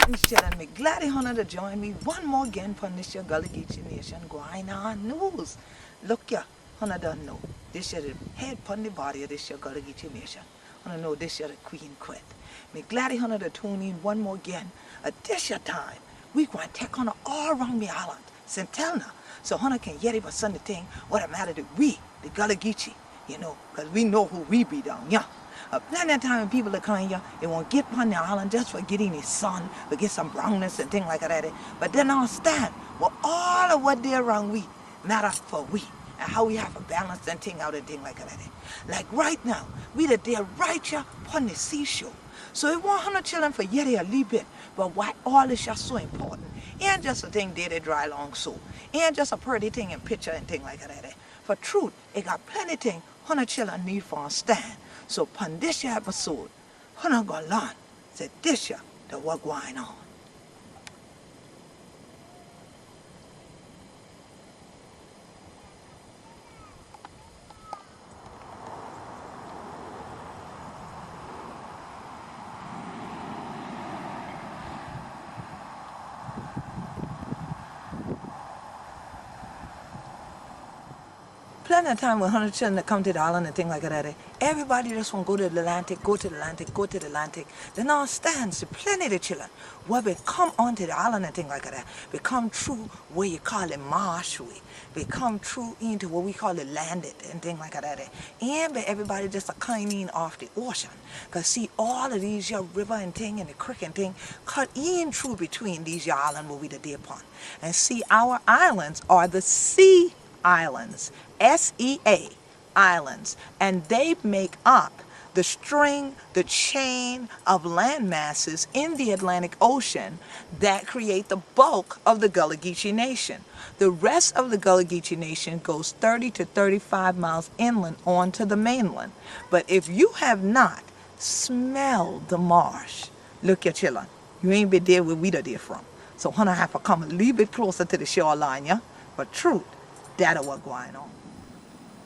Greetings, children. Me glad you to join me one more again for this your Gullah Geechee Nation Gwine News. Look ya, Hunter don't know. This year the head pon the body of this your Gullah Geechee Nation. Hunter know this year the Queen Quet. Me glad you to tune in one more again. At this your time, we going to take Hunter all around the island, Centelna. So Hunter can yet even Sunday thing what a matter to we, the Gullah Geechee, you know, because we know who we be down, yeah. Plenty of time when people are coming here, they won't get on the island just for getting the sun, for get some brownness and things like that. But they don't understand, well, all of what they're around we matter for we, and how we have to balance and thing out and things like that. Like right now, we the there right here on the seashore. So it want 100 children for yet a little bit, but why all this just so important? And just a thing there they dry long so. And just a pretty thing and picture and thing like that. For truth, it got plenty thing 100 children need for a stand. So upon this year episode, we're not going to learn that this year that what's going on. Plenty of time when 100 children that come to the island and things like that, everybody just want to go to the Atlantic, go to the Atlantic, go to the Atlantic. They don't understand, so plenty of children, where they come onto the island and things like that, they come through where you call it marshway. They come through into what we call it landed and things like that. And everybody just a kind in off the ocean. Because see, all of these your river and thing and the creek and thing cut in through between these your island where we the day upon. And see, our islands are the sea islands, SEA islands, and they make up the string, the chain of land masses in the Atlantic Ocean that create the bulk of the Gullah Geechee Nation. The rest of the Gullah Geechee Nation goes 30 to 35 miles inland onto the mainland. But if you have not smelled the marsh, look at children, you ain't been there where we there from. So Hunter have to come a little bit closer to the shoreline, yeah? But truth, that's what's going on.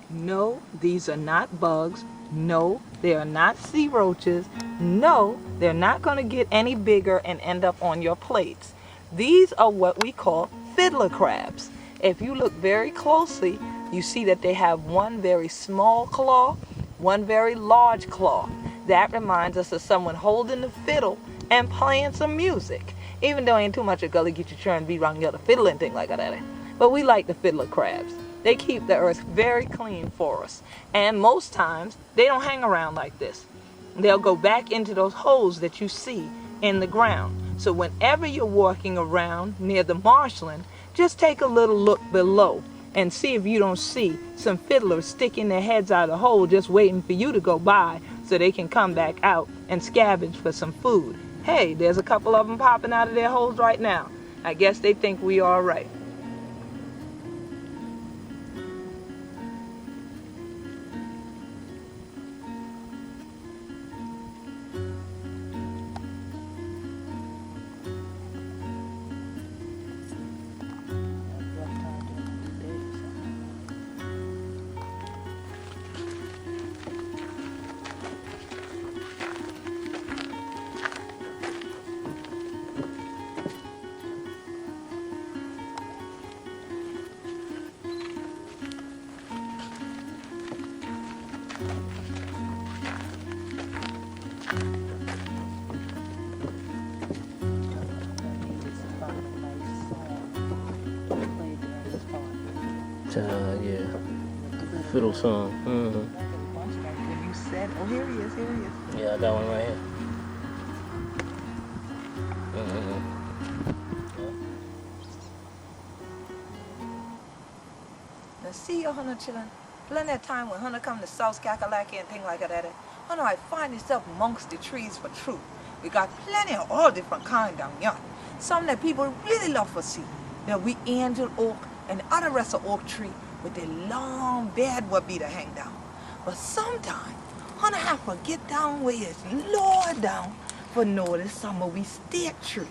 No, these are not bugs. No, they are not sea roaches. No, they're not going to get any bigger and end up on your plates. These are what we call fiddler crabs. If you look very closely, you see that they have one very small claw, one very large claw. That reminds us of someone holding the fiddle and playing some music. Even though ain't too much of Gullah Geechee trying to be around the fiddle and things like that. But we like the fiddler crabs. They keep the earth very clean for us. And most times, they don't hang around like this. They'll go back into those holes that you see in the ground. So whenever you're walking around near the marshland, just take a little look below and see if you don't see some fiddlers sticking their heads out of the hole just waiting for you to go by so they can come back out and scavenge for some food. Hey, there's a couple of them popping out of their holes right now. I guess they think we all right. Yeah, fiddle song. When you said, oh, here he is, here he is. Yeah, I got one right here. Now see your Hunter children, plenty of time when Hunter come to South Kakalaki and things like that, Hunter I find himself amongst the trees for truth. We got plenty of all different kind down here. Some that people really love to see. There we angel oak and the other rest of oak tree with the long bed what be to hang down. But sometimes, Hunter have to get down where it's lower down for notice some of we stick tree.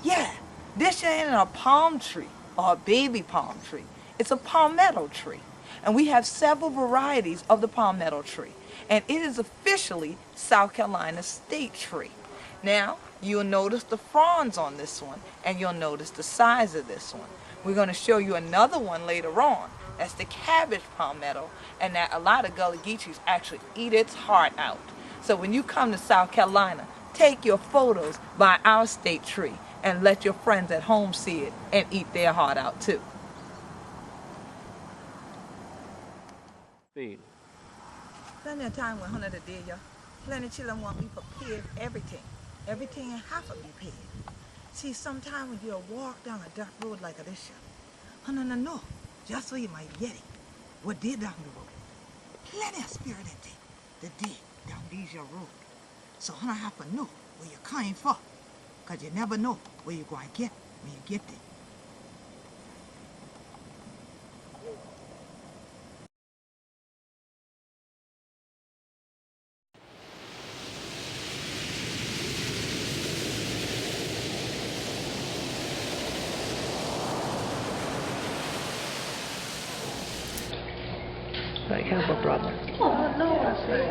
Yeah, this ain't a palm tree or a baby palm tree. It's a palmetto tree. And we have several varieties of the palmetto tree. And it is officially South Carolina's state tree. Now, you'll notice the fronds on this one, and you'll notice the size of this one. We're going to show you another one later on. That's the cabbage palmetto, and that a lot of Gullah Geechees actually eat its heart out. So when you come to South Carolina, take your photos by our state tree and let your friends at home see it and eat their heart out too. Feed. Plenty of time when Hunter did ya. Plenty of children want me prepared everything. Everything have to be paid. See, sometimes when you walk down a dark road like this, Hunter know just so you might get it. What did down the road? Plenty of spirit in it that did down these your road. So Hunter have to know where you're coming for. Cause you never know where you're going to get when you get there. Like help a brother. Oh, no, I said.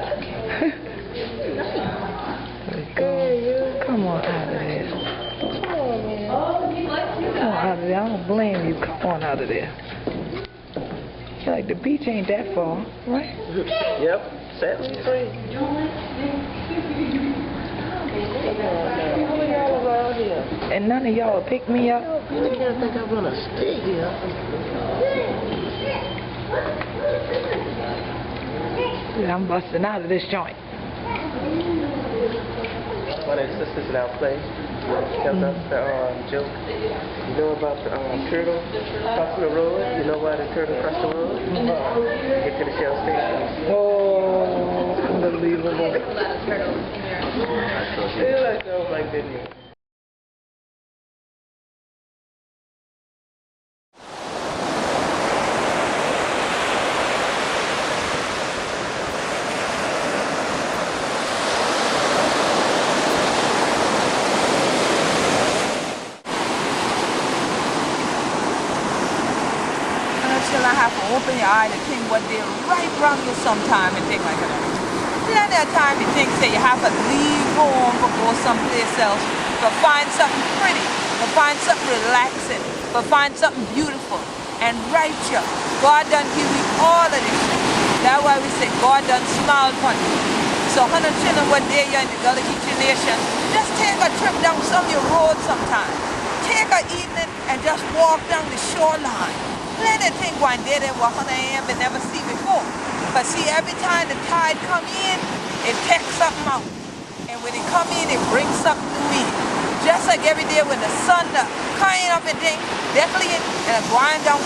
Come on out of there. Come on, man. Come on out of there. I don't blame you. Come on out of there. You're like the beach ain't that far, right? Yep, 73. How many y'all around here? And none of y'all pick me up. You can't think I'm gonna stay here. I'm busting out of this joint. One of the sisters in our place tells us the joke. You know about the turtle crossing the road? You know why the turtle crossed the road? Get to the Shell station. Oh, unbelievable. Yeah, that sounds like video. I have to open your eye to think what they're right around you sometime and think like that. Plenty of time you think that you have to leave home or go someplace else, but find something pretty, but find something relaxing, but find something beautiful and right you. God done give you all of this. That's why we say God done smiled upon you. So 100 children what day you're in the Gullah Geechee Nation, just take a trip down some of your roads sometime. Take an evening and just walk down the shoreline. Plenty of things going there that what Hunter ain't ever never see before. But see, every time the tide come in, it takes something out. And when it come in, it brings something new in. Just like every day when the sun coming up and thing, definitely and going down.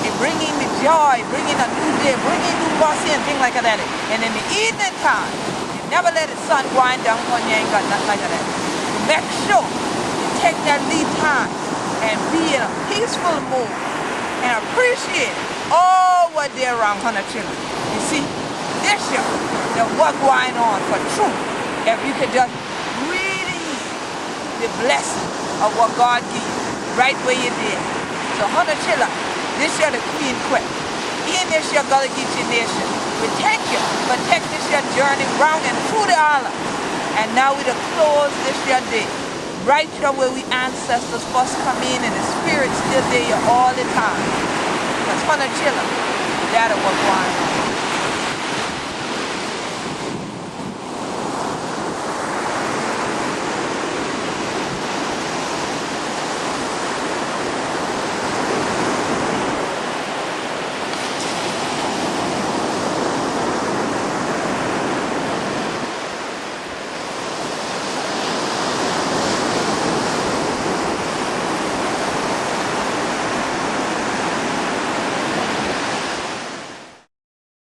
It bring in the joy, bring in a new day, bring in new bossy and things like that. And in the evening time, you never let the sun grind down when you ain't got nothing like that. You make sure you take that lead time and be in a peaceful mood. And appreciate all what they're around 100 children. You see, this year, there's what going on for truth. If you could just really the blessing of what God gives you, right where you did. So 100 children, this year the Queen Quet. In this year Gullah Geechee Nation, we thank you for taking this year journey round and through the island. And now we close this year day. Right here where we ancestors first come in and the spirit still there all the time. That's 100 children. That's what's going on.